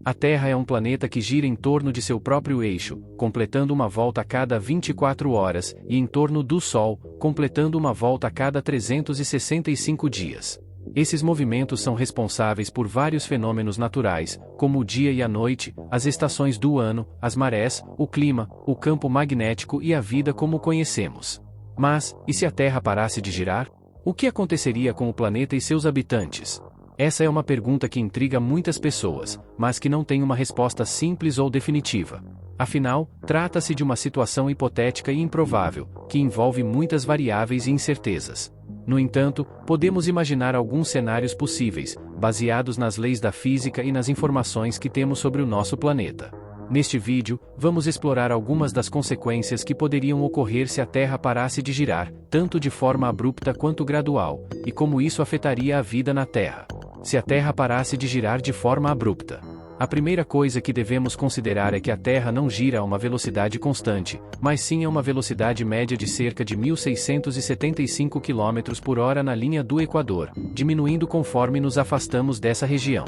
A Terra é um planeta que gira em torno de seu próprio eixo, completando uma volta a cada 24 horas, e em torno do Sol, completando uma volta a cada 365 dias. Esses movimentos são responsáveis por vários fenômenos naturais, como o dia e a noite, as estações do ano, as marés, o clima, o campo magnético e a vida como o conhecemos. Mas, e se a Terra parasse de girar? O que aconteceria com o planeta e seus habitantes? Essa é uma pergunta que intriga muitas pessoas, mas que não tem uma resposta simples ou definitiva. Afinal, trata-se de uma situação hipotética e improvável, que envolve muitas variáveis e incertezas. No entanto, podemos imaginar alguns cenários possíveis, baseados nas leis da física e nas informações que temos sobre o nosso planeta. Neste vídeo, vamos explorar algumas das consequências que poderiam ocorrer se a Terra parasse de girar, tanto de forma abrupta quanto gradual, e como isso afetaria a vida na Terra. Se a Terra parasse de girar de forma abrupta. A primeira coisa que devemos considerar é que a Terra não gira a uma velocidade constante, mas sim a uma velocidade média de cerca de 1.675 km por hora na linha do Equador, diminuindo conforme nos afastamos dessa região.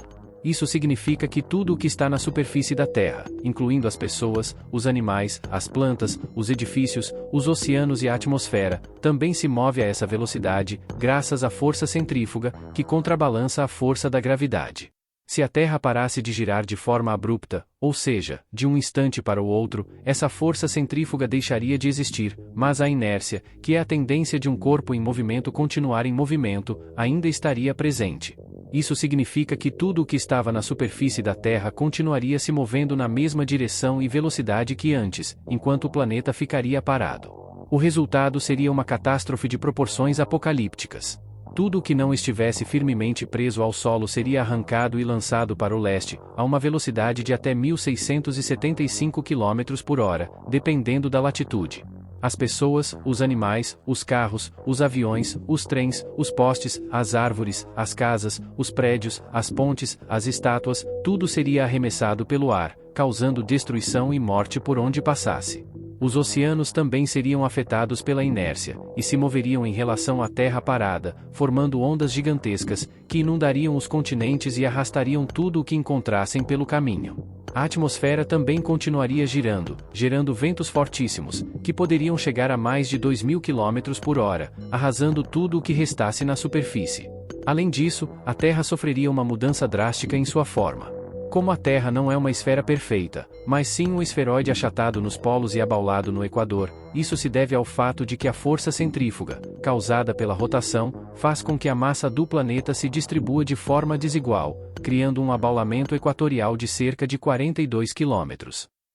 Isso significa que tudo o que está na superfície da Terra, incluindo as pessoas, os animais, as plantas, os edifícios, os oceanos e a atmosfera, também se move a essa velocidade, graças à força centrífuga, que contrabalança a força da gravidade. Se a Terra parasse de girar de forma abrupta, ou seja, de um instante para o outro, essa força centrífuga deixaria de existir, mas a inércia, que é a tendência de um corpo em movimento continuar em movimento, ainda estaria presente. Isso significa que tudo o que estava na superfície da Terra continuaria se movendo na mesma direção e velocidade que antes, enquanto o planeta ficaria parado. O resultado seria uma catástrofe de proporções apocalípticas. Tudo o que não estivesse firmemente preso ao solo seria arrancado e lançado para o leste, a uma velocidade de até 1.675 km por hora, dependendo da latitude. As pessoas, os animais, os carros, os aviões, os trens, os postes, as árvores, as casas, os prédios, as pontes, as estátuas, tudo seria arremessado pelo ar, causando destruição e morte por onde passasse. Os oceanos também seriam afetados pela inércia, e se moveriam em relação à Terra parada, formando ondas gigantescas, que inundariam os continentes e arrastariam tudo o que encontrassem pelo caminho. A atmosfera também continuaria girando, gerando ventos fortíssimos, que poderiam chegar a mais de 2.000 km por hora, arrasando tudo o que restasse na superfície. Além disso, a Terra sofreria uma mudança drástica em sua forma. Como a Terra não é uma esfera perfeita, mas sim um esferoide achatado nos polos e abaulado no Equador, isso se deve ao fato de que a força centrífuga, causada pela rotação, faz com que a massa do planeta se distribua de forma desigual, criando um abaulamento equatorial de cerca de 42 km.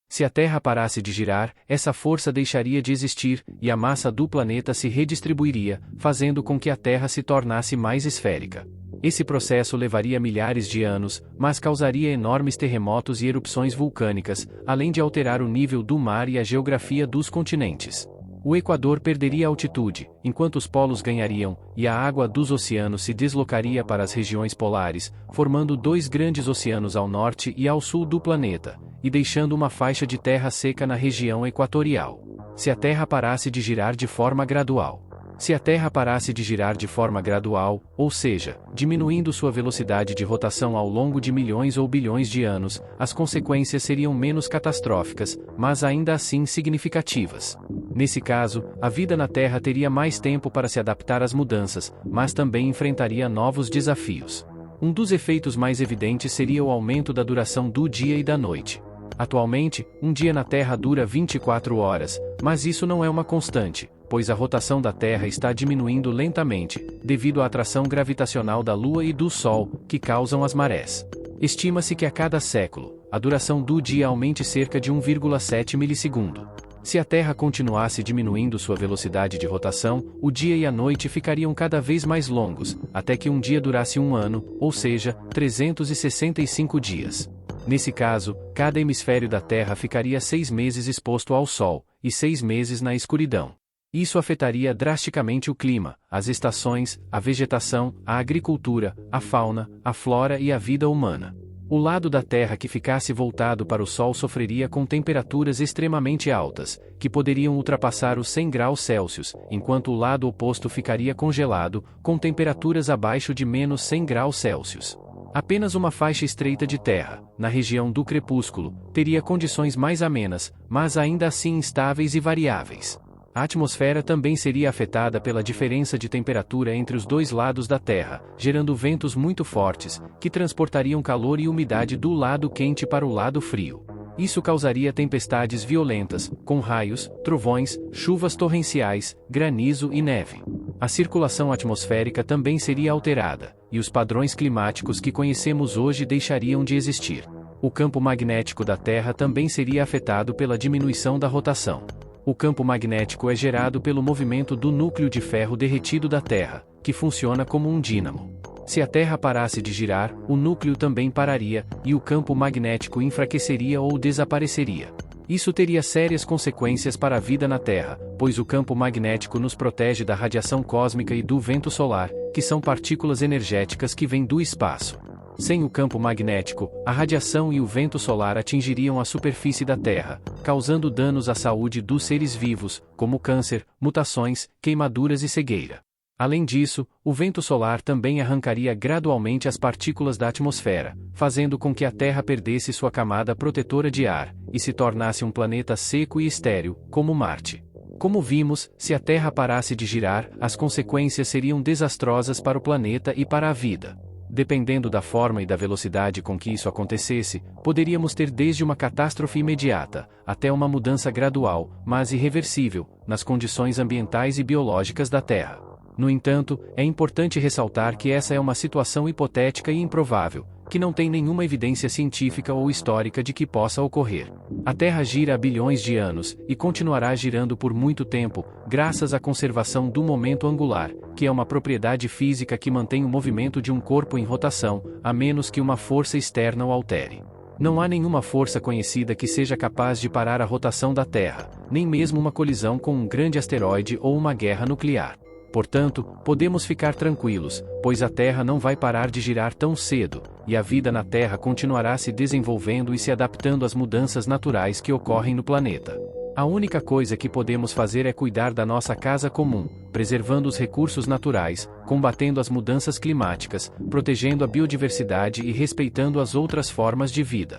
Se a Terra parasse de girar, essa força deixaria de existir, e a massa do planeta se redistribuiria, fazendo com que a Terra se tornasse mais esférica. Esse processo levaria milhares de anos, mas causaria enormes terremotos e erupções vulcânicas, além de alterar o nível do mar e a geografia dos continentes. O Equador perderia altitude, enquanto os polos ganhariam, e a água dos oceanos se deslocaria para as regiões polares, formando dois grandes oceanos ao norte e ao sul do planeta, e deixando uma faixa de terra seca na região equatorial. Se a Terra parasse de girar de forma gradual. Se a Terra parasse de girar de forma gradual, ou seja, diminuindo sua velocidade de rotação ao longo de milhões ou bilhões de anos, as consequências seriam menos catastróficas, mas ainda assim significativas. Nesse caso, a vida na Terra teria mais tempo para se adaptar às mudanças, mas também enfrentaria novos desafios. Um dos efeitos mais evidentes seria o aumento da duração do dia e da noite. Atualmente, um dia na Terra dura 24 horas, mas isso não é uma constante, pois a rotação da Terra está diminuindo lentamente, devido à atração gravitacional da Lua e do Sol, que causam as marés. Estima-se que a cada século, a duração do dia aumente cerca de 1,7 milissegundo. Se a Terra continuasse diminuindo sua velocidade de rotação, o dia e a noite ficariam cada vez mais longos, até que um dia durasse um ano, ou seja, 365 dias. Nesse caso, cada hemisfério da Terra ficaria 6 meses exposto ao Sol, e 6 meses na escuridão. Isso afetaria drasticamente o clima, as estações, a vegetação, a agricultura, a fauna, a flora e a vida humana. O lado da Terra que ficasse voltado para o Sol sofreria com temperaturas extremamente altas, que poderiam ultrapassar os 100 graus Celsius, enquanto o lado oposto ficaria congelado, com temperaturas abaixo de menos 100 graus Celsius. Apenas uma faixa estreita de terra, na região do crepúsculo, teria condições mais amenas, mas ainda assim instáveis e variáveis. A atmosfera também seria afetada pela diferença de temperatura entre os dois lados da Terra, gerando ventos muito fortes, que transportariam calor e umidade do lado quente para o lado frio. Isso causaria tempestades violentas, com raios, trovões, chuvas torrenciais, granizo e neve. A circulação atmosférica também seria alterada, e os padrões climáticos que conhecemos hoje deixariam de existir. O campo magnético da Terra também seria afetado pela diminuição da rotação. O campo magnético é gerado pelo movimento do núcleo de ferro derretido da Terra, que funciona como um dínamo. Se a Terra parasse de girar, o núcleo também pararia, e o campo magnético enfraqueceria ou desapareceria. Isso teria sérias consequências para a vida na Terra, pois o campo magnético nos protege da radiação cósmica e do vento solar, que são partículas energéticas que vêm do espaço. Sem o campo magnético, a radiação e o vento solar atingiriam a superfície da Terra, causando danos à saúde dos seres vivos, como câncer, mutações, queimaduras e cegueira. Além disso, o vento solar também arrancaria gradualmente as partículas da atmosfera, fazendo com que a Terra perdesse sua camada protetora de ar, e se tornasse um planeta seco e estéril, como Marte. Como vimos, se a Terra parasse de girar, as consequências seriam desastrosas para o planeta e para a vida. Dependendo da forma e da velocidade com que isso acontecesse, poderíamos ter desde uma catástrofe imediata, até uma mudança gradual, mas irreversível, nas condições ambientais e biológicas da Terra. No entanto, é importante ressaltar que essa é uma situação hipotética e improvável, que não tem nenhuma evidência científica ou histórica de que possa ocorrer. A Terra gira há bilhões de anos, e continuará girando por muito tempo, graças à conservação do momento angular, que é uma propriedade física que mantém o movimento de um corpo em rotação, a menos que uma força externa o altere. Não há nenhuma força conhecida que seja capaz de parar a rotação da Terra, nem mesmo uma colisão com um grande asteroide ou uma guerra nuclear. Portanto, podemos ficar tranquilos, pois a Terra não vai parar de girar tão cedo, e a vida na Terra continuará se desenvolvendo e se adaptando às mudanças naturais que ocorrem no planeta. A única coisa que podemos fazer é cuidar da nossa casa comum, preservando os recursos naturais, combatendo as mudanças climáticas, protegendo a biodiversidade e respeitando as outras formas de vida.